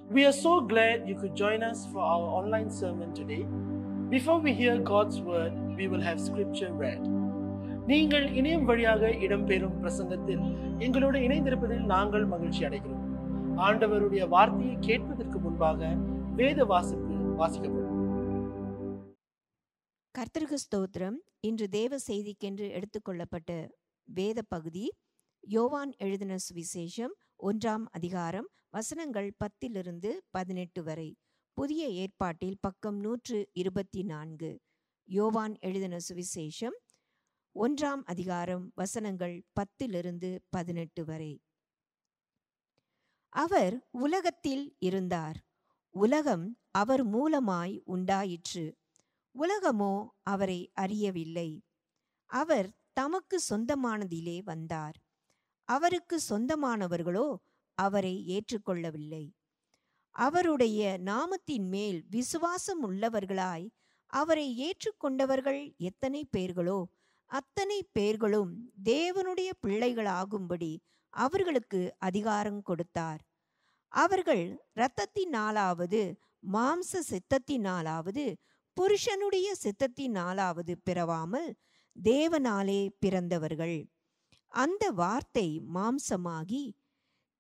We are so glad you could join us for our online sermon today. Before we hear God's word, we will have scripture read. நீங்கள் இணையம் வழியாக இடம்பெறும் பிரசங்கத்தில் எங்களோடு இணைந்திருப்பதில் நாங்கள் மகிழ்ச்சி அடைகிறோம். ஆண்டவருடைய வார்த்தையை கேட்பதற்கு முன்பாக வேத வாசிப்பு வாசிக்கப்படும். கர்த்தருக்கு ஸ்தோத்திரம். இன்று தேவ செய்திக்கென்று எடுத்துக்கொள்ளப்பட்ட வேத பகுதி யோவான் எழுதின சுவிசேஷம் 1ஆம் அதிகாரம் வசனங்கள் 10-18 வரை. புதிய ஏற்பாட்டில் பக்கம் 124. யோவான் எழுதின சுவிசேஷம் 1ஆம் அதிகாரம் வசனங்கள் 10-18 வரை. அவர் உலகத்தில் இருந்தார். உலகம் அவர் மூலமாய் உண்டாயிற்று. உலகமோ அவரை அறியவில்லை. அவர் தமக்கு சொந்தமானதிலே வந்தார். அவருக்கு சொந்தமானவர்களோ அவரை ஏற்றுக்கொள்ளவில்லை. அவருடைய நாமத்தின் மேல் விசுவாசம் உள்ளவர்களாய் அவரை ஏற்றுக்கொண்டவர்கள் எத்தனை பேர்களோ அத்தனை பேர்களும் தேவனுடைய பிள்ளைகளாகும்படி அவர்களுக்கு அதிகாரம் கொடுத்தார். அவர்கள் இரத்தத்தினாலாவது மாம்ச சித்தத்தினாலாவது புருஷனுடைய சித்தத்தினாலாவது பிறவாமல் தேவனாலே பிறந்தவர்கள். அந்த வார்த்தை மாம்சமாகி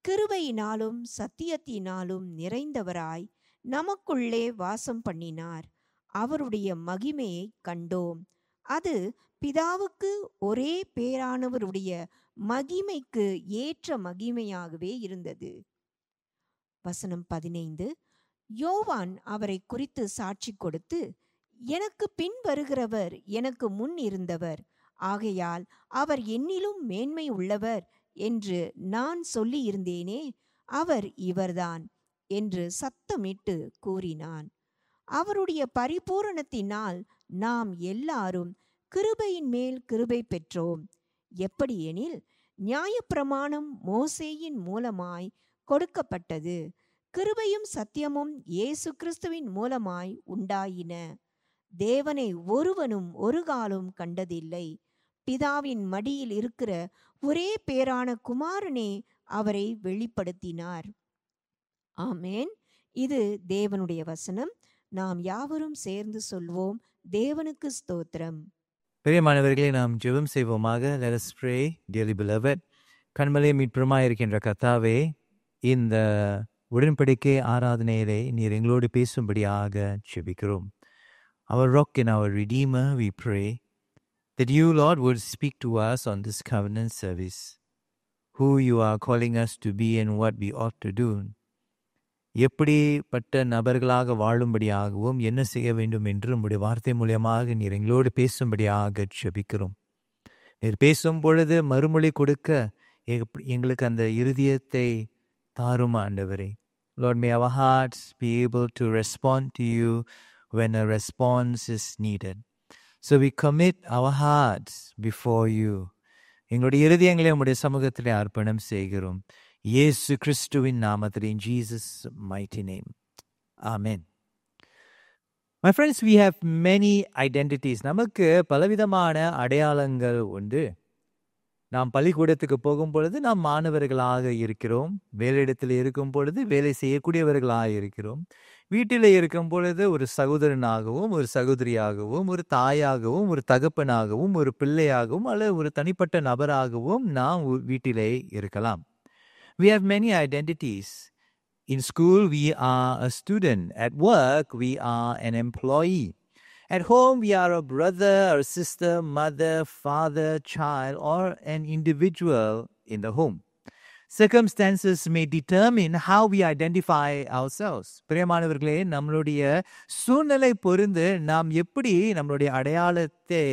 கிருபையினாலும் சத்தியத்தினாலும் நிறைந்தவராய் நமக்குள்ளே வாசம் பண்ணினார். அவருடைய மகிமையை கண்டோம். அது பிதாவுக்கு ஒரே பேரானவருடைய மகிமைக்கு ஏற்ற மகிமையாகவே இருந்தது. வசனம் 15. யோவான் அவரை குறித்து சாட்சி கொடுத்து, எனக்கு பின் வருகிறவர் எனக்கு முன் இருந்தவர், ஆகையால் அவர் என்னிலும் மேன்மை உள்ளவர் என்று நான் சொல்லி இருந்தேனே, அவர் இவர்தான் என்று சத்தமிட்டு கூறினான். அவருடைய பரிபூரணத்தினால் நாம் எல்லாரும் கிருபையின் மேல் கிருபை பெற்றோம். எப்படியெனில் நியாயப்பிரமாணம் மோசேயின் மூலமாய் கொடுக்கப்பட்டது, கிருபையும் சத்தியமும் இயேசு கிறிஸ்துவின் மூலமாய் உண்டாயின. தேவனை ஒருவனும் ஒரு காலும் கண்டதில்லை. பிதாவின் மடியில் இருக்கிற ஒரே பேரான குமாரனே அவரை வெளிப்படுத்தினார். ஆமேன். இது தேவனுடைய வசனம். நாம் யாவரும் சேர்ந்து சொல்வோம், தேவனுக்கு ஸ்தோத்திரம். பிரியமானவர்களே, நாம் ஜெபம் செய்வோமாக. Let us pray. Dearly beloved, கண்மலை மீட்புமாய் இருக்கின்ற கர்த்தாவே, இந்த உடன்படிக்கை ஆராதனையிலே நீர் எங்களோடு பேசும்படியாக ஜெபிக்கிறோம். Our rock and our redeemer, we pray that you, Lord, would speak to us on this covenant service, who you are calling us to be and what we ought to do. எப்படிப்பட்ட நபர்களாக வாழும்படியாகவும் என்ன செய்ய வேண்டும் என்று உம்முடைய வார்த்தை மூலியமாக நீர் எங்களோடு பேசும்படியாக ஜெபிக்கிறோம். நீர் பேசும் பொழுது மறுமொழி கொடுக்க எங்களுக்கு அந்த இருதயத்தை தாரும் ஆண்டவரே. Lord, may our hearts be able to respond to you when a response is needed. So we commit our hearts before you. எங்களுடைய இருதயங்களை உம்முடைய சமூகத்திலே அர்ப்பணம் செய்கிறோம். இயேசு கிறிஸ்துவின் நாமத்திலே, in Jesus' mighty name. Amen. My friends, we have many identities. நமக்கு பலவிதமான அடையாளங்கள் உண்டு. நாம் பள்ளிக்கூடத்துக்கு போகும் பொழுது நாம் மாணவர்களாக இருக்கிறோம். வேலையிடத்தில் இருக்கும் பொழுது வேலை செய்யக்கூடியவர்களாக இருக்கிறோம். வீட்டில் இருக்கும் பொழுது ஒரு சகோதரனாகவும் ஒரு சகோதரியாகவும் ஒரு தாயாகவும் ஒரு தகப்பனாகவும் ஒரு பிள்ளையாகவும் அல்லது ஒரு தனிப்பட்ட நபராகவும் நாம் வீட்டிலே இருக்கலாம். We have many identities. In school, we are a student. At work, we are an employee. At home, we are a brother or sister, mother, father, child, or an individual in the home. Circumstances may determine how we identify ourselves. பிரியமானவர்களே, நம்மளுடைய சூழ்நிலை பொறுத்து நாம் எப்படி நம்மளுடைய அடையாளத்தை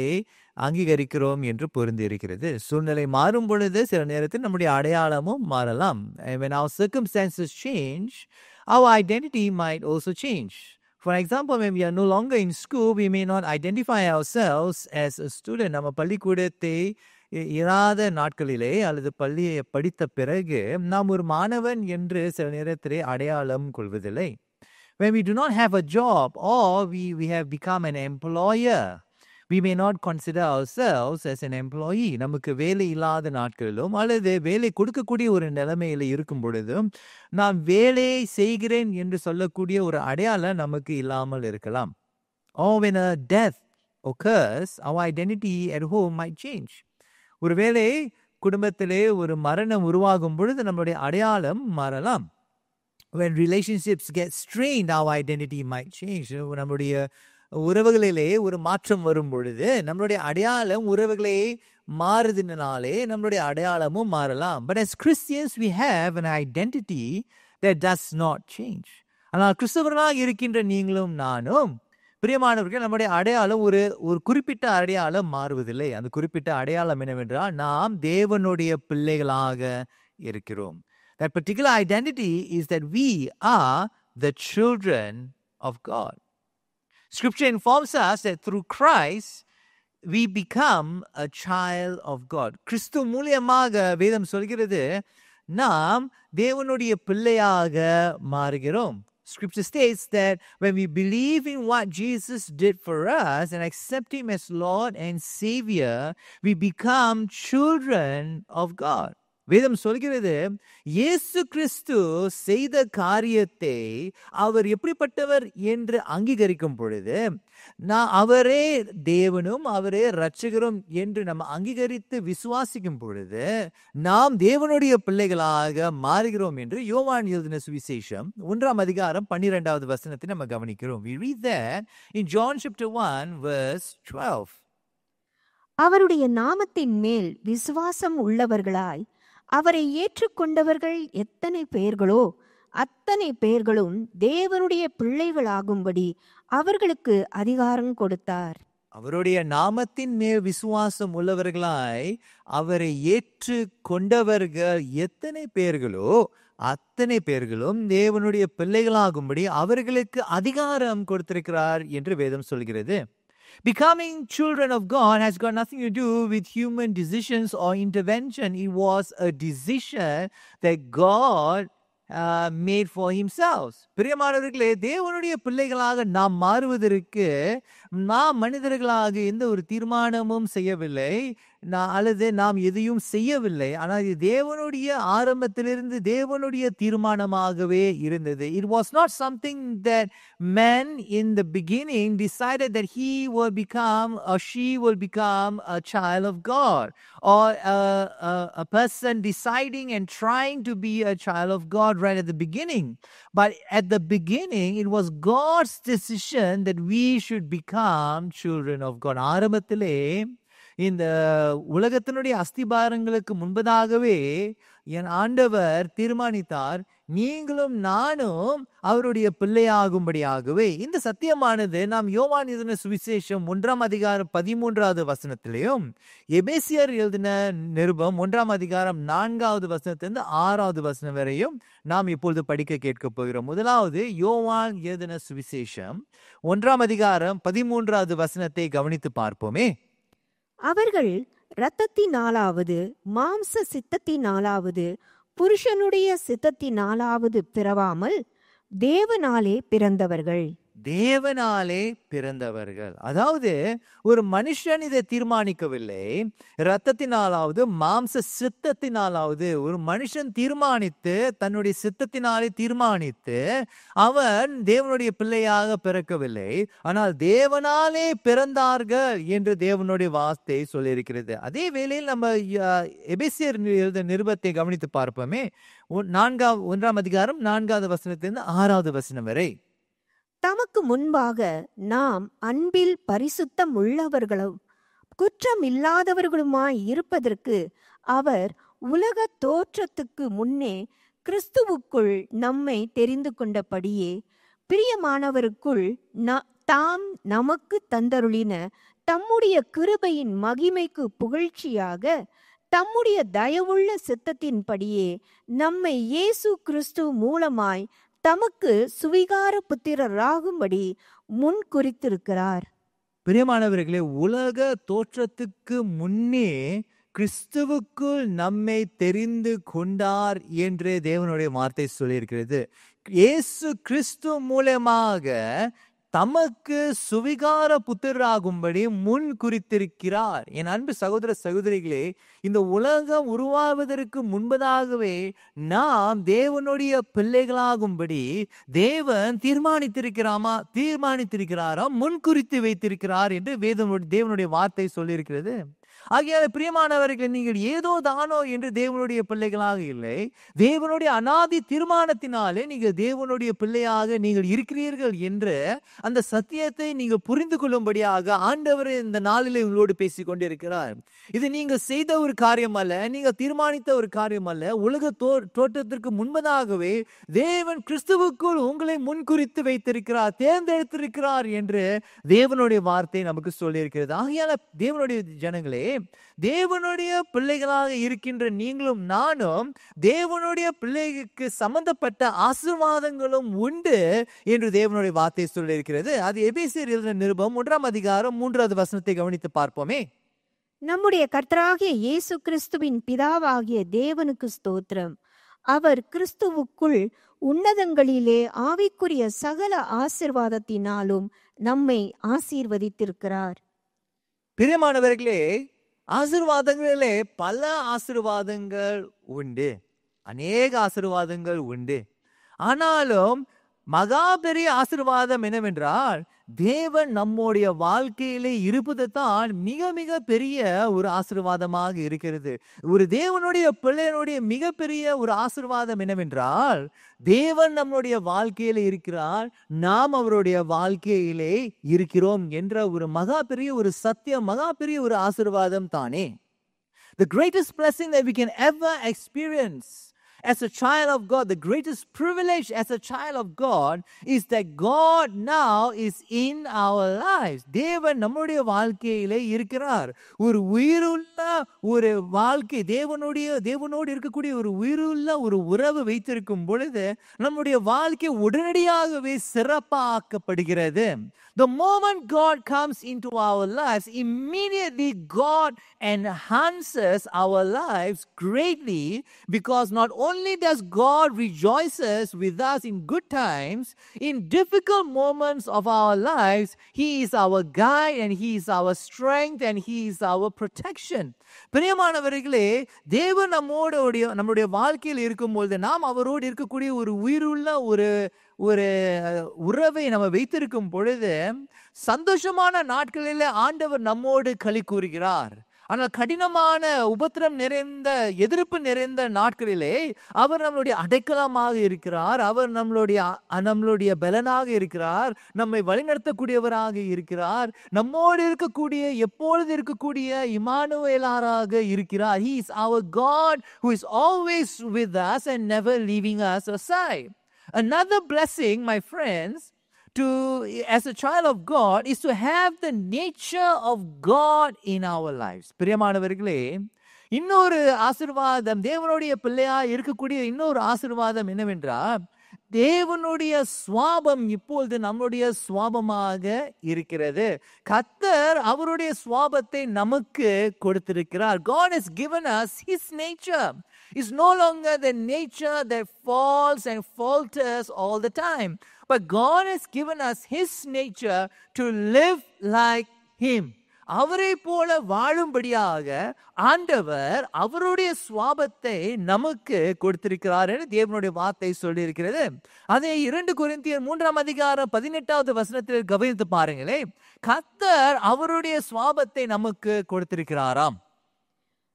அங்கீகரிக்கிறோம் என்று பொருந்து இருக்கிறது. சூழ்நிலை மாறும் பொழுது சில நேரத்தில் நம்முடைய அடையாளமும் மாறலாம். When our circumstances change, our identity might also change. For example, when we are no longer in school, we may not identify ourselves as a student. நம்ம பள்ளிக்கூடத்தை இராத நாட்களிலே அல்லது பள்ளியை படித்த பிறகு நாம் ஒரு மாணவன் என்று சில நேரத்திலே அடையாளம் கொள்வதில்லை. When we do not have a job or we have become an employer, we may not consider ourselves as an employee. நமக்கு வேலை இல்லாத நாட்களிலும் அல்லது வேலை கொடுக்கக்கூடிய ஒரு நிலைமையில இருக்கும் பொழுதும் நாம் வேலை செய்கிறேன் என்று சொல்லக்கூடிய ஒரு அடையாளம் நமக்கு இல்லாமல் இருக்கலாம். Or when a death occurs, our identity at home might change. ஒருவேளை குடும்பத்திலே ஒரு மரணம் உருவாகும் பொழுது நம்முடைய அடையாளம் மாறலாம். When relationships get strained, our identity might change. நம்முடைய உறவுகளிலே ஒரு மாற்றம் வரும் பொழுது நம்மளுடைய அடையாளம் உறவுகளே மாறுதினாலே நம்மளுடைய அடையாளமும் மாறலாம். But as Christians, we have an identity that does not change. ஆனால் கிறிஸ்தவர்களாக இருக்கின்ற நீங்களும் நானும் பிரியமானவர்கள், நம்முடைய அடையாளம் ஒரு குறிப்பிட்ட அடையாளம் மாறுவதில்லை. அந்த குறிப்பிட்ட அடையாளம் என்னவென்றால் நாம் தேவனுடைய பிள்ளைகளாக இருக்கிறோம். That particular identity is that we are the children of God. Scripture informs us that through Christ we become a child of God. கிறிஸ்து மூலமாக வேதம் சொல்கிறது நாம் தேவனுடைய பிள்ளையாக மாறுகிறோம். Scripture states that when we believe in what Jesus did for us and accept Him as Lord and Savior, we become children of God. வேதம் சொல்கிறது இயேசு கிறிஸ்து செய்த காரியத்தை அவர் எப்படிப்பட்டவர் என்று அங்கீகரிக்கும் பொழுது அவரே தேவனும் அவரே இரட்சகரும் என்று நம்ம அங்கீகரித்து விசுவாசிக்கும் பொழுது நாம் தேவனுடைய பிள்ளைகளாக மாறுகிறோம் என்று யோவான் எழுதின சுவிசேஷம் 1ஆம் அதிகாரம் 12வது வசனத்தை நம்ம கவனிக்கிறோம். We read that in John chapter 1 verse 12. அவருடைய நாமத்தின் மேல் விசுவாசம் உள்ளவர்களாய் அவரை ஏற்றுக்கொண்டவர்கள் எத்தனை பேர்களோ அத்தனை பேர்களும் தேவனுடைய பிள்ளைகளாகும்படி அவர்களுக்கு அதிகாரம் கொடுத்தார். அவருடைய நாமத்தின் மேல் விசுவாசம் உள்ளவர்களாய் அவரை ஏற்று கொண்டவர்கள் எத்தனை பேர்களோ அத்தனை பேர்களும் தேவனுடைய பிள்ளைகளாகும்படி அவர்களுக்கு அதிகாரம் கொடுத்திருக்கிறார் என்று வேதம் சொல்கிறது. Becoming children of God has got nothing to do with human decisions or intervention. It was a decision that God made for himself. பிரியமானவர்களே, தேவனுடைய பிள்ளைகளாக நாம் மாறுவதற்கு நாம் மனிதர்களாக எந்த ஒரு தீர்மானமும் செய்யவில்லை அல்லது நாம் எதையும் செய்யவில்லை. ஆனால் இது தேவனுடைய ஆரம்பத்திலிருந்து தேவனுடைய தீர்மானமாகவே இருந்தது. It was not something that man in the beginning decided that he will become or she will become a child of God, or a person deciding and trying to be a child of God right at the beginning. But at the beginning, it was God's decision that we should become children of God. ஆரம்பத்திலே இந்த உலகத்தினுடைய அஸ்திபாரங்களுக்கு முன்பதாகவே என் ஆண்டவர் தீர்மானித்தார், நீங்களும் நானும் அவருடைய பிள்ளையாகும்படியாகவே. இந்த சத்தியமானது நாம் யோவான் எழுதின சுவிசேஷம் 1ஆம் அதிகாரம் 13வது வசனத்திலையும் எபேசியர் எழுதின நிருபம் 1ஆம் அதிகாரம் 4வது வசனத்திலிருந்து 6வது வசனம் வரையும் நாம் இப்பொழுது படிக்க கேட்க போகிறோம். முதலாவது யோவான் எழுதின சுவிசேஷம் 1ஆம் அதிகாரம் 13வது வசனத்தை கவனித்து பார்ப்போமே. அவர்கள் இரத்தத்தினாலாவது மாம்ச சித்தத்தினாலாவது புருஷனுடைய சித்தத்தினாலாவது பிறவாமல் தேவனாலே பிறந்தவர்கள். தேவனாலே பிறந்தவர்கள். அதாவது ஒரு மனுஷன் இதை தீர்மானிக்கவில்லை. இரத்தத்தினாலாவது மாம்ச சித்தத்தினாலாவது ஒரு மனுஷன் தீர்மானித்து தன்னுடைய சித்தத்தினாலே தீர்மானித்து அவன் தேவனுடைய பிள்ளையாக பிறக்கவில்லை. ஆனால் தேவனாலே பிறந்தார்கள் என்று தேவனுடைய வார்த்தை சொல்லியிருக்கிறது. அதே வேளையில் நம்ம எபேசியர் நிருபத்தை கவனித்து பார்ப்போமே. 1ஆம் அதிகாரம் 4வது வசனத்திலிருந்து 6வது வசனம் வரை. தமக்கு முன்பாக நாம் அன்பில் பரிசுத்தம் உள்ளவர்களும் குற்றம் இல்லாதவர்களுமாய் இருப்பதற்கு அவர் உலக தோற்றத்துக்கு முன்னே கிறிஸ்துவுக்குள் நம்மை தெரிந்து கொண்டபடியே பிரியமானவருக்குள் தாம் நமக்கு தந்தருளின தம்முடைய கிருபையின் மகிமைக்கு புகழ்ச்சியாக தம்முடைய தயவுள்ள சித்தத்தின்படியே நம்மை இயேசு கிறிஸ்து மூலமாய் தமக்கு சுவிகார புத்திரராகும்படி முன் குறித்திருக்கிறார். பிரியமானவர்களே, உலக தோற்றத்துக்கு முன்னே கிறிஸ்துவுக்குள் நம்மை தெரிந்து கொண்டார் என்று தேவனுடைய வார்த்தை சொல்லியிருக்கிறது. இயேசு கிறிஸ்து மூலமாக தமக்கு சுவிகார புத்திரராகும்படி முன் குறித்திருக்கிறார். என் அன்பு சகோதர சகோதரிகளே, இந்த உலகம் உருவாவதற்கு முன்பதாகவே நாம் தேவனுடைய பிள்ளைகளாகும்படி தேவன் தீர்மானித்திருக்கிறாரா, முன்குறித்து வைத்திருக்கிறார் என்று தேவனுடைய வார்த்தை சொல்லியிருக்கிறது. ஆகையால் பிரியமானவர்கள், நீங்கள் ஏதோ தானோ என்று தேவனுடைய பிள்ளைகளாக இல்லை, தேவனுடைய அநாதி தீர்மானத்தினாலே நீங்கள் தேவனுடைய பிள்ளையாக நீங்கள் இருக்கிறீர்கள் என்று அந்த சத்தியத்தை நீங்கள் புரிந்து கொள்ளும்படியாக ஆண்டவர் இந்த நாளிலே உங்களோடு பேசிக் கொண்டிருக்கிறார். இது நீங்கள் செய்த ஒரு காரியம் அல்ல, நீங்கள் தீர்மானித்த ஒரு காரியம் அல்ல. உலக தோற்றத்திற்கு முன்பதாகவே தேவன் கிறிஸ்துவுக்குள் உங்களை முன்குறித்து வைத்திருக்கிறார், தேர்ந்தெடுத்திருக்கிறார் என்று தேவனுடைய வார்த்தை நமக்கு சொல்லியிருக்கிறது. ஆகையால தேவனுடைய ஜனங்களே, தேவனுடைய பிள்ளைகளாக இருக்கின்ற நீங்களும் நானும் தேவனுடைய பிள்ளைக்கு சம்பந்தப்பட்ட ஆசீர்வாதங்களும் உண்டு என்று தேவனுடைய வார்த்தை சொல்லியிருக்கிறது. அது எபேசியர் எழுதின நிருபம் 1ஆம் அதிகாரம் 3வது வசனத்தை கவனித்து பார்ப்போமே. நம்முடைய கர்த்தராகிய இயேசு கிறிஸ்துவின் பிதாவாகிய தேவனுக்கு ஸ்தோத்திரம். அவர் கிறிஸ்துவுக்குள் உன்னதங்களிலே ஆவிக்குரிய சகல ஆசீர்வாதத்தினாலும் நம்மை ஆசீர்வதித்திருக்கிறார். பிரியமானவர்களே, ஆசீர்வாதங்களிலே பல ஆசீர்வாதங்கள் உண்டு, அநேக ஆசீர்வாதங்கள் உண்டு. ஆனாலும் மகா பெரிய ஆசீர்வாதம் என்னவென்றால், தேவன் நம்முடைய வாழ்க்கையிலே இருப்பது தான் மிக மிக பெரிய ஒரு ஆசீர்வாதமாக இருக்கிறது. ஒரு தேவனுடைய பிள்ளையினுடைய மிகப்பெரிய ஒரு ஆசீர்வாதம் என்னவென்றால், தேவன் நம்முடைய வாழ்க்கையில இருக்கிறார், நாம் அவருடைய வாழ்க்கையிலே இருக்கிறோம் என்ற ஒரு மகா பெரிய ஒரு சத்தியம், மகா பெரிய ஒரு ஆசீர்வாதம் தானே. The greatest blessing that we can ever experience as a child of God, the greatest privilege as a child of God is that God now is in our lives. தேவன் நம்முடைய வாழ்க்கையிலே இருக்கிறார். ஒரு உயிருள்ள ஒரு வாழ்க்கை, தேவனோடு இருக்கக்கூடிய ஒரு உயிருள்ள ஒரு உறவு வைத்திருக்கும் பொழுது நம்முடைய வாழ்க்கை உடனடியாகவே சிறப்பாக்கப்படுகிறது. The moment God comes into our lives, immediately God enhances our lives greatly, because not only does God rejoices with us in good times, in difficult moments of our lives, He is our guide and He is our strength and He is our protection. பிரியமானவர்களே, தேவன் நம்முடைய வாழ்க்கையில் இருக்கும்போது நாம் அவரோடு இருக்கக்கூடிய ஒரு உயிருள்ள ஒரு உறவை நம்ம வைத்திருக்கும் பொழுது சந்தோஷமான நாட்களிலே ஆண்டவர் நம்மோடு களி கூறுகிறார். ஆனால் கடினமான உபத்திரம் நிறைந்த எதிர்ப்பு நிறைந்த நாட்களிலே அவர் நம்மளுடைய அடைக்கலமாக இருக்கிறார், அவர் நம்மளுடைய பலனாக இருக்கிறார், நம்மை வழிநடத்தக்கூடியவராக இருக்கிறார், நம்மோடு இருக்கக்கூடிய எப்பொழுது இருக்கக்கூடிய இம்மானுவேலராக இருக்கிறார். He is our God who is always with us and never leaving us aside. Another blessing, my friends, as a child of God, is to have the nature of God in our lives. பிரியமானவர்களே, இன்னொரு ஆசீர்வாதம், தேவனுடைய பிள்ளையா இருக்கக்கூடிய இன்னொரு ஆசீர்வாதம் என்னவென்றால், தேவனுடைய சுவாபம் இப்பொழுது நம்முடைய சுவாபமாக இருக்கிறது. கர்த்தர் அவருடைய சுவாபத்தை நமக்கு கொடுத்திருக்கிறார். God has given us His nature. It's no longer the nature that falls and falters all the time, but God has given us His nature to live like Him. அவரை போல வாழும்படியாக ஆண்டவர் அவருடைய சுவாபத்தை நமக்கு கொடுத்திருக்கிறார் என்று தேவனுடைய வார்த்தை சொல்லி இருக்கிறது. அதை 2 கொரிந்தியர் 3ஆம் அதிகாரம் 18வது வசனத்தில் கவனித்து பாருங்களே. கர்த்தர் அவருடைய சுவாபத்தை நமக்கு கொடுத்திருக்கிறாராம்.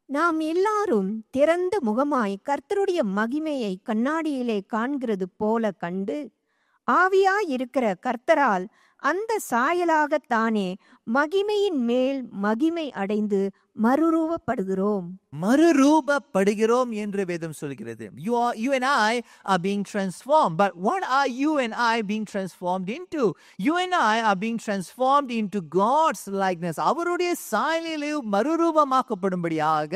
நாம் எல்லாரும் திறந்த முகமாய் கர்த்தருடைய மகிமையை கண்ணாடியிலே காண்கிறது போல கண்டு, ஆவியாயிருக்கிற கர்த்தரால் அந்த சாயலாகத்தானே மகிமையின் மேல் மகிமை அடைந்து மறுரூபப்படுகிறோம் என்று வேதம் சொல்கிறது. You and I are being transformed. But what are you and I being transformed into? You and I are being transformed into God's likeness. அவருடைய சாயலிலே மறுரூபமாக்கப்படும்படியாக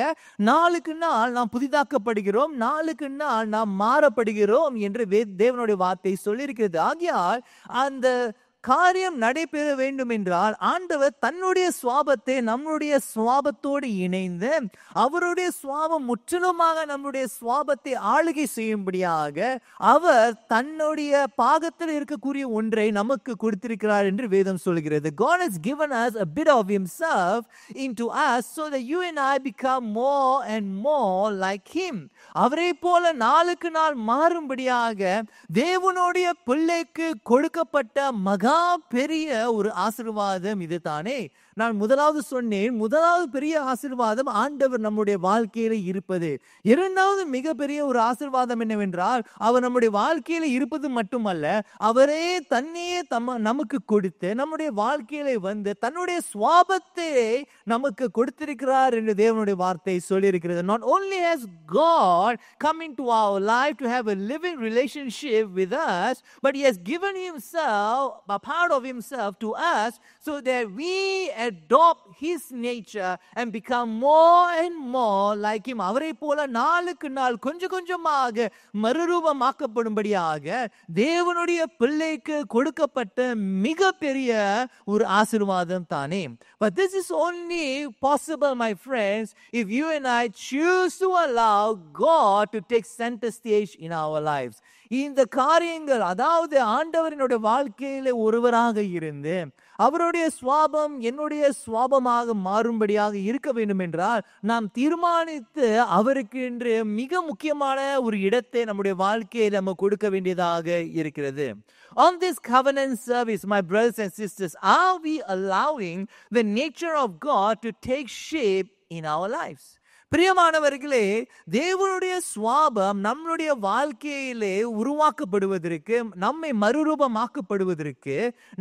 நாளுக்கு நாள் நாம் புதிதாக்கப்படுகிறோம், நாளுக்கு நாள் நாம் மாறப்படுகிறோம் என்று தேவனுடைய வார்த்தை சொல்லியிருக்கிறது. ஆகையால் அந்த காரியம் நடைபெற வேண்டும் என்றால் ஆண்டவர் தன்னுடைய சுவாபத்தை நம்முடைய சுவாபத்தோடு இணைந்து அவருடைய சுவாபம் முற்றிலுமாக நம்முடைய சுவாபத்தை ஆளுகை செய்யும்படியாக அவர் தன்னுடைய பாகத்தில் இருக்கக்கூடிய ஒன்றை நமக்கு கொடுத்திருக்கிறார் என்று வேதம் சொல்கிறது. God has given us a bit of himself into us so that you and I become more and more like him. அவரை போல நாளுக்கு நாள் மாறும்படியாக தேவனுடைய பிள்ளைக்கு கொடுக்கப்பட்ட மகா பெரிய ஒரு ஆசீர்வாதம் இதுதானே. நான் முதலாவது சொன்னேன், முதலாவது பெரிய ஆசீர்வாதம் ஆண்டவர் நம்முடைய வாழ்க்கையில இருப்பது. இரண்டாவது மிகப்பெரிய ஒரு ஆசீர்வாதம் என்னவென்றால் அவர் நம்முடைய வாழ்க்கையில இருப்பது மட்டுமல்ல, அவரே தன்னையே நமக்கு கொடுத்து நம்முடைய வாழ்க்கையில வந்து தன்னுடைய சுவாபத்தை நமக்கு கொடுத்திருக்கிறார் என்று தேவனுடைய வார்த்தை சொல்லியிருக்கிறது. Not only has God come into our life to have a living relationship with us, but he has given himself, a part of himself to us so that we adopt his nature and become more and more like him. அவரை போல நாளுக்கு நாள் கொஞ்சம் கொஞ்சமாக மறுரூபமாக்கப்படும்படியாக தேவனுடைய பிள்ளைக்கு கொடுக்கப்பட்ட மிகப்பெரிய ஒரு ஆசீர்வாதம் தானே. But this is only possible, my friends, if you and I choose to allow God to take center stage in our lives. இந்த காரியங்கள், அதாவது ஆண்டவரினுடைய வாழ்க்கையில ஒருவராக இருந்து அவருடைய சுவாபம் என்னுடைய சுவாபமாக மாறும்படியாக இருக்க வேண்டும் என்றால் நாம் தீர்மானித்து அவருக்கு என்று மிக முக்கியமான ஒரு இடத்தை நம்முடைய வாழ்க்கையில் நம்ம கொடுக்க வேண்டியதாக இருக்கிறது. On this covenant service, my brothers and sisters, are we allowing the nature of God to take shape in our lives? பிரியமானவர்களே, தேவனுடைய சுவாபம் நம்முடைய வாழ்க்கையிலே உருவாக்கப்படுவதற்கு, நம்மை மறுரூபமாக்கப்படுவதற்கு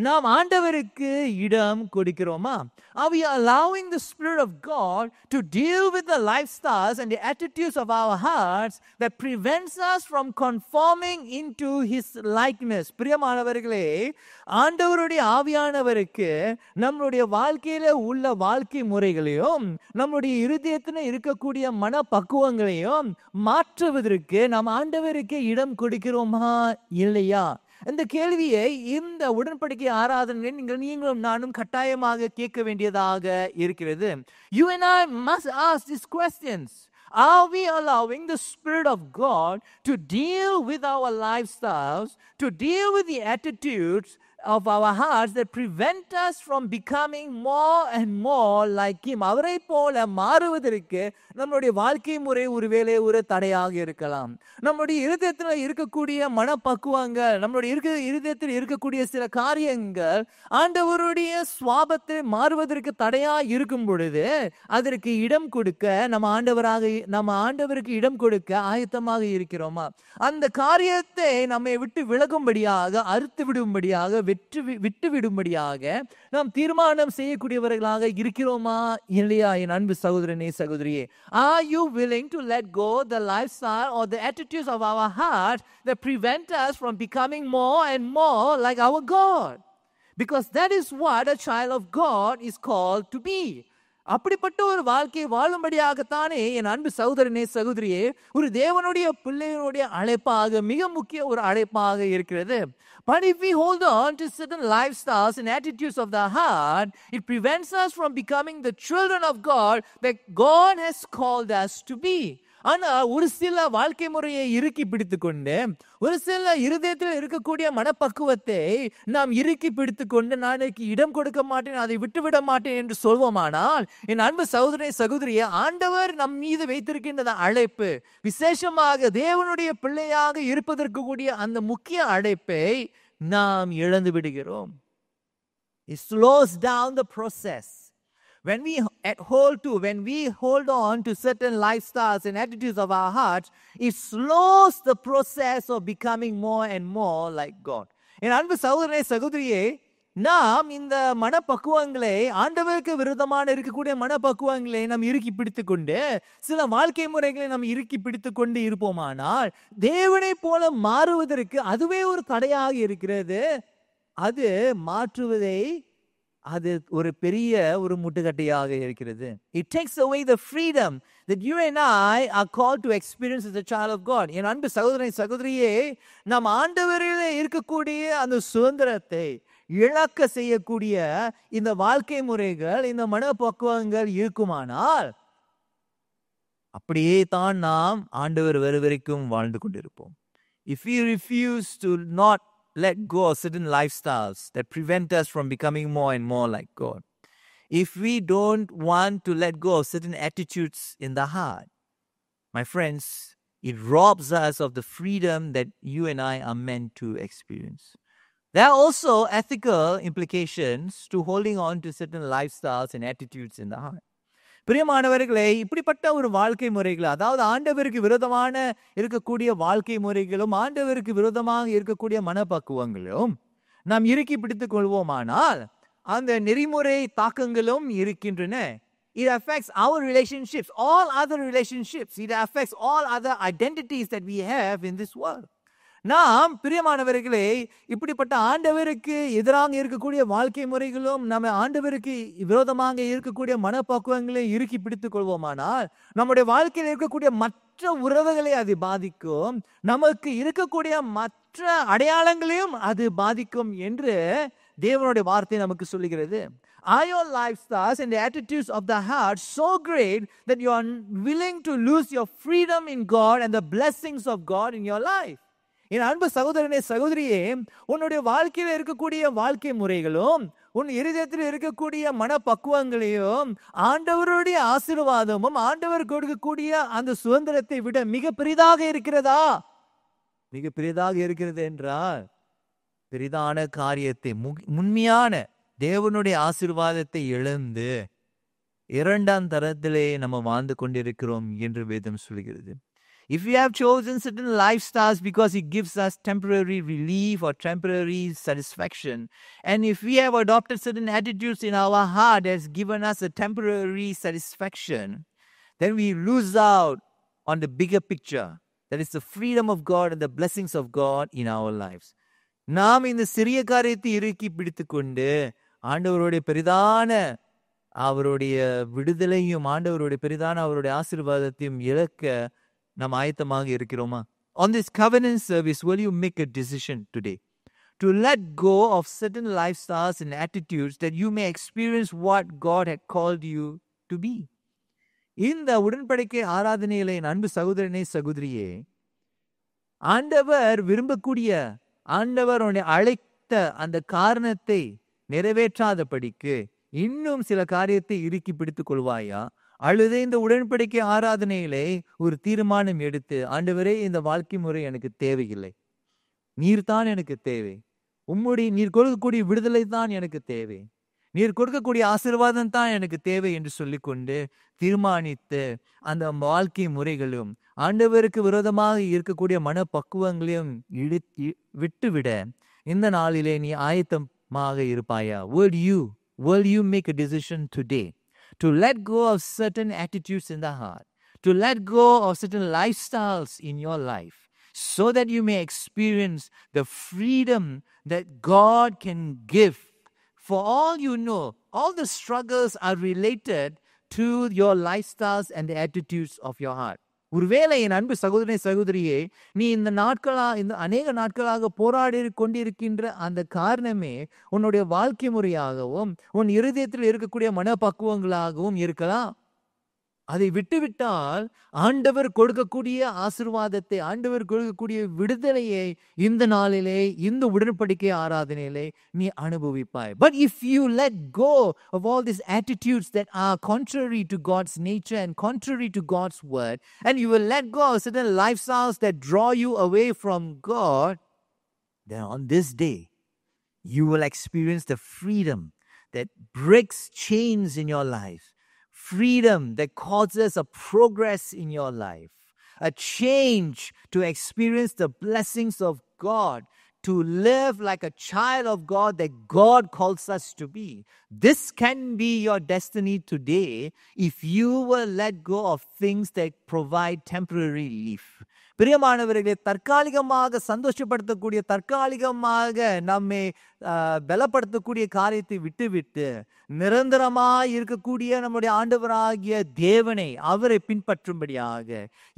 நாம் ஆண்டவருக்கு இடம் கொடுக்கிறோமா? Are we allowing the Spirit of God to deal with the lifestyles and the attitudes of our hearts that prevents us from conforming into his likeness? பிரியமானவர்களே, ஆண்டவருடைய ஆவியானவருக்கு நம்முடைய வாழ்க்கையில உள்ள வாழ்க்கை முறைகளையும் நம்முடைய இருதயத்தில் இருக்க கூடிய மன பக்குவங்களையும் மாற்றுவதற்கு நாம் ஆண்டவருக்கு இடம் கொடுக்கிறோமா இல்லையா? இந்த கேள்வியை இந்த உடன்படிக்கை ஆராதனை நீங்களும் நானும் கட்டாயமாக கேட்க வேண்டியதாக இருக்கிறது. You and I must ask these questions. Are we allowing the Spirit of God to deal with our lifestyles, to deal with the attitudes of our hearts that prevent us from becoming more and more like him? அவரை போல மாறுவதற்கு நம்முடைய வாழ்க்கை முறை ஒருவேளை ஒரு தடையாக இருக்கலாம். நம்முடைய இருதயத்தில் இருக்கக்கூடிய மனப்பக்குவங்கள், நம்முடைய இருதயத்தில் இருக்கக்கூடிய சில காரியங்கள் ஆண்டவருடைய சுவாபத்தை மாறுவதற்கு தடையா இருக்கும் பொழுது அதற்கு இடம் கொடுக்க நம்ம ஆண்டவருக்கு இடம் கொடுக்க ஆயத்தமாக இருக்கிறோமா? அந்த காரியத்தை நம்மை விட்டு விலகும்படியாக, அறுத்து விடும்படியாக, விட்டு விடும்படியாக நாம் தீர்மானம் செய்யக்கூடியவர்களாக இருக்கிறோமா இல்லையா? என் அன்பு சகோதரனே, சகோதரியே, are you willing to let go the lifestyle or the attitudes of our heart that prevent us from becoming more and more like our God? Because that is what a child of God is called to be. அப்படிப்பட்ட ஒரு வாழ்க்கையை வாழும்படியாகத்தானே என் அன்பு சகோதரனே, சகோதரியே, ஒரு தேவனுடைய பிள்ளைகளுடைய அழைப்பாக, மிக முக்கிய ஒரு அழைப்பாக இருக்கிறது. But if we hold on to certain lifestyles and attitudes of the heart, it prevents us from becoming the children of God that God has called us to be. ஆனா ஒரு சில வாழ்க்கை முறையை இறுக்கி பிடித்துக் கொண்டு, ஒரு சில இருதயத்தில் இருக்கக்கூடிய மனப்பக்குவத்தை நாம் இறுக்கி பிடித்துக் கொண்டு நாளைக்கு இடம் கொடுக்க மாட்டேன், அதை விட்டுவிட மாட்டேன் என்று சொல்வோமானால், என் அன்பு சகோதரனே, சகோதரியே, ஆண்டவர் நம் மீது வைத்திருக்கின்ற அழைப்பு, விசேஷமாக தேவனுடைய பிள்ளையாக இருப்பதற்கு கூடிய அந்த முக்கிய அழைப்பை நாம் இழந்து விடுகிறோம். It slows down the process. When we hold on to certain lifestyles and attitudes of our hearts, it slows the process of becoming more and more like God. என் அன்பு சகோதரனே, சகோதரியே, நாம் இந்த மனப்பக்குவங்களை, ஆண்டவருக்கு விரோதமான இருக்கக்கூடிய மனப்பக்குவங்களை நாம் இறுக்கி பிடித்துக் கொண்டு, சில வாழ்க்கை முறைகளை நாம் இறுக்கி பிடித்துக் கொண்டு இருப்போமானால் தேவனை போல மாறுவதற்கு அதுவே ஒரு தடையாக இருக்கிறது. அது மாற்றுவதை அது ஒரு பெரிய ஒரு முட்டுக்கட்டையாக இருக்கிறது. It takes away the freedom that you and I are called to experience as a child of God. என் அன்பு சகோதரனே, சகோதரியே, நாம் ஆண்டவரிலே இருக்கக்கூடிய அந்த சுதந்திரத்தை, இழக்க செய்யக்கூடிய இந்த வாழ்க்கை முறைகள், இந்த மனப்பக்குவங்கள் இருக்குமானால் அப்படியே தான் நாம் ஆண்டவர் வரும் வரைக்கும் வாழ்ந்து கொண்டிருப்போம். If we refuse to not let go of certain lifestyles that prevent us from becoming more and more like God, if we don't want to let go of certain attitudes in the heart, my friends, it robs us of the freedom that you and I are meant to experience. There are also ethical implications to holding on to certain lifestyles and attitudes in the heart. பிரியமானவர்களே, இப்படிப்பட்ட ஒரு வாழ்க்கை முறைகள், அதாவது ஆண்டவருக்கு விரோதமான இருக்கக்கூடிய வாழ்க்கை முறைகளும் ஆண்டவருக்கு விரோதமாக இருக்கக்கூடிய மனப்பக்குவங்களும் நாம் இறுக்கி பிடித்துக் கொள்வோமானால் அந்த நெறிமுறை தாக்கங்களும் இருக்கின்றன. It affects our relationships, all other relationships. It affects all other identities that we have in this world. நாம் பிரியமானவர்களே, இப்படிப்பட்ட ஆண்டவருக்கு எதிராக இருக்கக்கூடிய வாழ்க்கை முறைகளும் நம்ம ஆண்டவருக்கு விரோதமாக இருக்கக்கூடிய மனப்பக்குவங்களை இறுக்கி பிடித்துக் கொள்வோமானால் நம்முடைய வாழ்க்கையில் இருக்கக்கூடிய மற்ற உறவுகளை அது பாதிக்கும், நமக்கு இருக்கக்கூடிய மற்ற அடையாளங்களையும் அது பாதிக்கும் என்று தேவனுடைய வார்த்தை நமக்கு சொல்லுகிறது. Are your lifestyles and the attitudes of the heart so great that you are willing to lose your freedom in God and the blessings of God in your life? என் அன்பு சகோதரனே, சகோதரியே, உன்னுடைய வாழ்க்கையில் இருக்கக்கூடிய வாழ்க்கை முறைகளும் உன் இருதயத்தில் இருக்கக்கூடிய மனப்பக்குவங்களையும் ஆண்டவருடைய ஆசீர்வாதமும் ஆண்டவர் கொடுக்கக்கூடிய அந்த சுதந்திரத்தை விட மிக பெரிதாக இருக்கிறதா? மிக பெரிதாக இருக்கிறது என்றால் பெரிதான காரியத்தை, உண்மையான தேவனுடைய ஆசீர்வாதத்தை இழந்து இரண்டாம் தரத்திலே நம்ம வாழ்ந்து கொண்டிருக்கிறோம் என்று வேதம் சொல்கிறது. If we have chosen certain lifestyles because it gives us temporary relief or temporary satisfaction, and if we have adopted certain attitudes in our heart that has given us a temporary satisfaction, then we lose out on the bigger picture, that is the freedom of God and the blessings of God in our lives. நாம் இந்த சிறிய காரியத்தை இறுக்கி பிடித்துக் கொண்டு ஆண்டவருடைய பெரிதான அவருடைய விடுதலையும் ஆண்டவருடைய பெரிதான அவருடைய ஆசீர்வாதத்தையும் இழக்க நாம் ஆயத்தமாக இருக்கிறோமா? On this covenant service, will you make a decision today to let go of certain lifestyles and attitudes that you may experience what God had called you to be? இந்த உடன்படிக்கை ஆராதனையிலே அன்பு சகோதரனே, சகோதரியே, ஆண்டவர் விரும்பக்கூடிய, ஆண்டவர் உன்னை அழைத்த அந்த காரணத்தை நிறைவேற்றாதபடிக்கு இன்னும் சில காரியத்தை இறுக்கி பிடித்துக் கொள்வாயா? அல்லது இந்த உடன்படிக்கை ஆராதனையிலே ஒரு தீர்மானம் எடுத்து, ஆண்டவரே, இந்த வாழ்க்கை முறை எனக்கு தேவையில்லை, நீர் தான் எனக்கு தேவை, நீர் கொடுக்கக்கூடிய விடுதலை தான் எனக்கு தேவை, நீர் கொடுக்கக்கூடிய ஆசீர்வாதம் தான் எனக்கு தேவை என்று சொல்லிக்கொண்டு தீர்மானித்து அந்த வாழ்க்கை முறைகளும் ஆண்டவருக்கு விரோதமாக இருக்கக்கூடிய மனப்பக்குவங்களையும் விட்டுவிட இந்த நாளிலே நீ ஆயத்தமாக இருப்பாயா? Will you make a decision today to let go of certain attitudes in the heart, to let go of certain lifestyles in your life, so that you may experience the freedom that God can give? For all you know, all the struggles are related to your lifestyles and the attitudes of your heart. ஒருவேளை என் அன்பு சகோதரனே, சகோதரியே, நீ இந்த அநேக நாட்களாக போராடி கொண்டிருக்கின்ற அந்த காரணமே உன்னுடைய வாழ்க்கை முறையாகவும் உன் இருதயத்தில் இருக்கக்கூடிய மனப்பக்குவங்களாகவும் இருக்கலாம். அதை விட்டுவிட்டால் ஆண்டவர் கொடுக்கக்கூடிய ஆசீர்வாதத்தை, ஆண்டவர் கொடுக்கக்கூடிய விடுதலையை இந்த நாளிலே, இந்த உடன்படிக்கை ஆராதனையிலே நீ அனுபவிப்பாய். But if you let go of all these attitudes that are contrary to God's nature and contrary to God's word, and you will let go of certain lifestyles that draw you away from God, then on this day you will experience the freedom that breaks chains in your life. Freedom that causes a progress in your life, a change to experience the blessings of God, to live like a child of God that God calls us to be. This can be your destiny today if you will let go of things that provide temporary relief. பிரியமானவர்களே, தற்காலிகமாக சந்தோஷப்படுத்தக்கூடிய, தற்காலிகமாக நம்மை பலப்படுத்தக்கூடிய காரியத்தை விட்டுவிட்டு நிரந்தரமாய் இருக்கக்கூடிய நம்முடைய ஆண்டவராகிய தேவனை, அவரை பின்பற்றும்படியாக,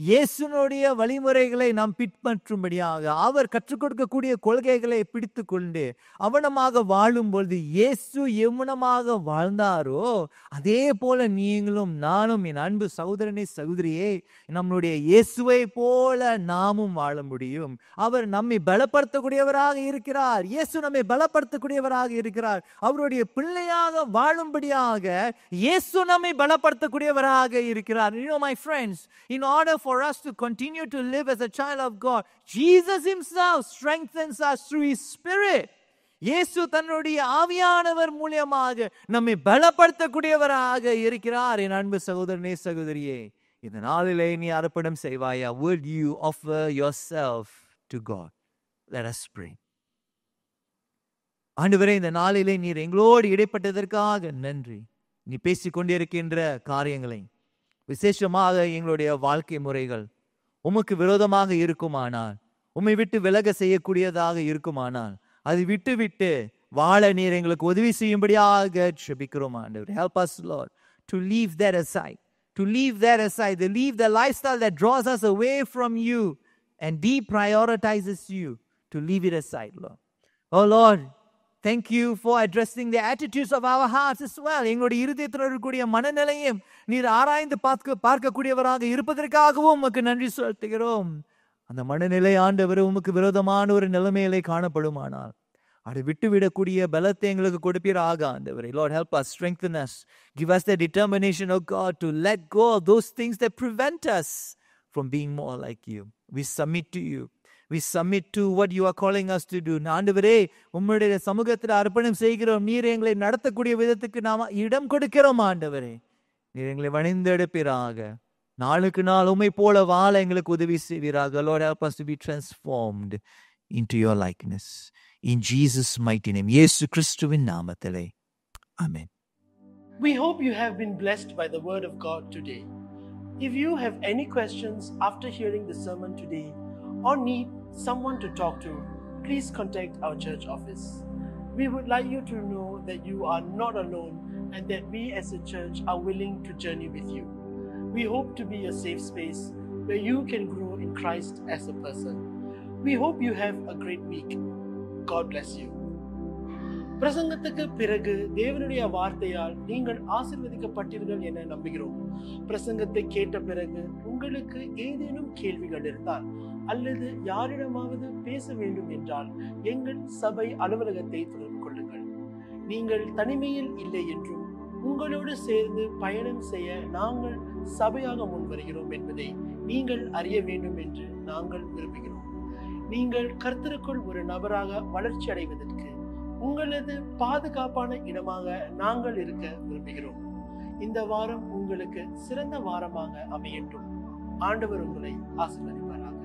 இயேசுனுடைய வழிமுறைகளை நாம் பின்பற்றும்படியாக, அவர் கற்றுக் கொடுக்கக்கூடிய கொள்கைகளை பிடித்து கொண்டு அவனமாக வாழும் பொழுது இயேசு எவனமாக வாழ்ந்தாரோ அதே போல நீங்களும் நானும், என் அன்பு சகோதரனே சகோதரியே, நம்முடைய இயேசுவை போல நாமும் வாழ முடியும். அவர் நம்மை பலப்படுத்தக்கூடியவராக இருக்கிறார். இயேசு நம்மை பலப்படுத்தக்கூடியவராக இருக்கிறார். அவருடைய பிள்ளையாக வாழும்படியாக இயேசு நம்மை பலப்படுத்தக்கூடியவராக இருக்கிறார். You know, my friends, in order for us to continue to live as a child of God, Jesus himself strengthens us through his spirit. இயேசு தன்னுடைய ஆவியானவர் மூலமாக நம்மை பலப்படுத்தக்கூடியவராக இருக்கிறார். என் அன்பு சகோதரனே சகோதரியே, இந்த நாளிலே நீ அர்ப்பணம் செய்வாயா? Would you offer yourself to God? Let us pray. ஆண்டவரே, இந்த நாளிலே நீர் எங்களோடு இடைப்பட்டதற்காக நன்றி. நீ பேசிக்கொண்டிருக்கின்ற காரியங்களை, விசேஷமாக எங்களுடைய வாழ்க்கை முறைகள் உமக்கு விரோதமாக இருக்குமானால், உம்மை விட்டு விலக செய்யக்கூடியதாக இருக்குமானால், அதை விட்டு விட்டு வாழ நீர் எங்களுக்கு உதவி செய்யும்படியாக ஜெபிக்கிறோம் ஆண்டவரே. Help us, Lord, to leave that aside, to leave the lifestyle that draws us away from you and deprioritizes you, to leave it aside, Lord. Oh Lord, thank you for addressing the attitudes of our hearts as well. எங்களுடைய இருதயத்தில் இருக்கக்கூடிய மனநிலையும் நீர் ஆராய்ந்து பார்க்கக்கூடியவராக இருப்பதற்காகவும் உமக்கு நன்றி செலுத்துகிறோம். அந்த மனநிலை ஆண்டவர் உமக்கு விரோதமான ஒரு நிலைமையிலே காணப்படுமானால் அதை விட்டுவிடக்கூடிய பலத்தை எங்களுக்கு கொடுப்பீராக ஆண்டவரே. Lord, help us, strengthen us, give us the determination, oh God, to let go of those things that prevent us from being more like you. We submit to you. We submit to what you are calling us to do. ஆண்டவரே, உம்முடைய சமூகத்தில் அர்ப்பணம் செய்கிறோம். நீர் எங்களை நடத்தக்கூடிய விதத்துக்கு நாம் இடம் கொடுக்கிறோம் ஆண்டவரே. நீர் எங்களை வணிந்தெடுப்பீராக. நாளுக்கு நாள் உம்மை போல வாழ எங்களுக்கு உதவி செய்வீராக. Lord, help us to be transformed into your likeness. In Jesus' mighty name. இயேசு கிறிஸ்துவின் நாமத்திலே. Amen. We hope you have been blessed by the word of God today. If you have any questions after hearing the sermon today or need someone to talk to, please contact our church office. We would like you to know that you are not alone and that we as a church are willing to journey with you. We hope to be a safe space where you can grow in Christ as a person. We hope you have a great week. God bless you. பிரசங்கத்துக்கு பிறகு தேவனுடைய வார்த்தையால் நீங்கள் ஆசீர்வதிக்கப்பட்டீர்கள் என நம்புகிறோம். பிரசங்கத்தை கேட்ட பிறகு உங்களுக்கு ஏதேனும் கேள்விகள் இருந்தால் அல்லது யாரிடமாவது பேச வேண்டும் என்றால் எங்கள் சபை அலுவலகத்தை தொடர்பு கொள்ளுங்கள். நீங்கள் தனிமையில் இல்லை என்றும் உங்களோடு சேர்ந்து பயணம் செய்ய நாங்கள் சபையாக முன்வருகிறோம் என்பதை நீங்கள் அறிய வேண்டும் என்று நாங்கள் விரும்புகிறோம். நீங்கள் கர்த்தருக்குள் ஒரு நபராக வளர்ச்சி அடைவதற்கு உங்களது பாதுகாப்பான இடமாக நாங்கள் இருக்க விரும்புகிறோம். இந்த வாரம் உங்களுக்கு சிறந்த வாரமாக அமையட்டும். ஆண்டவர் உங்களை ஆசீர்வதிப்பாராக.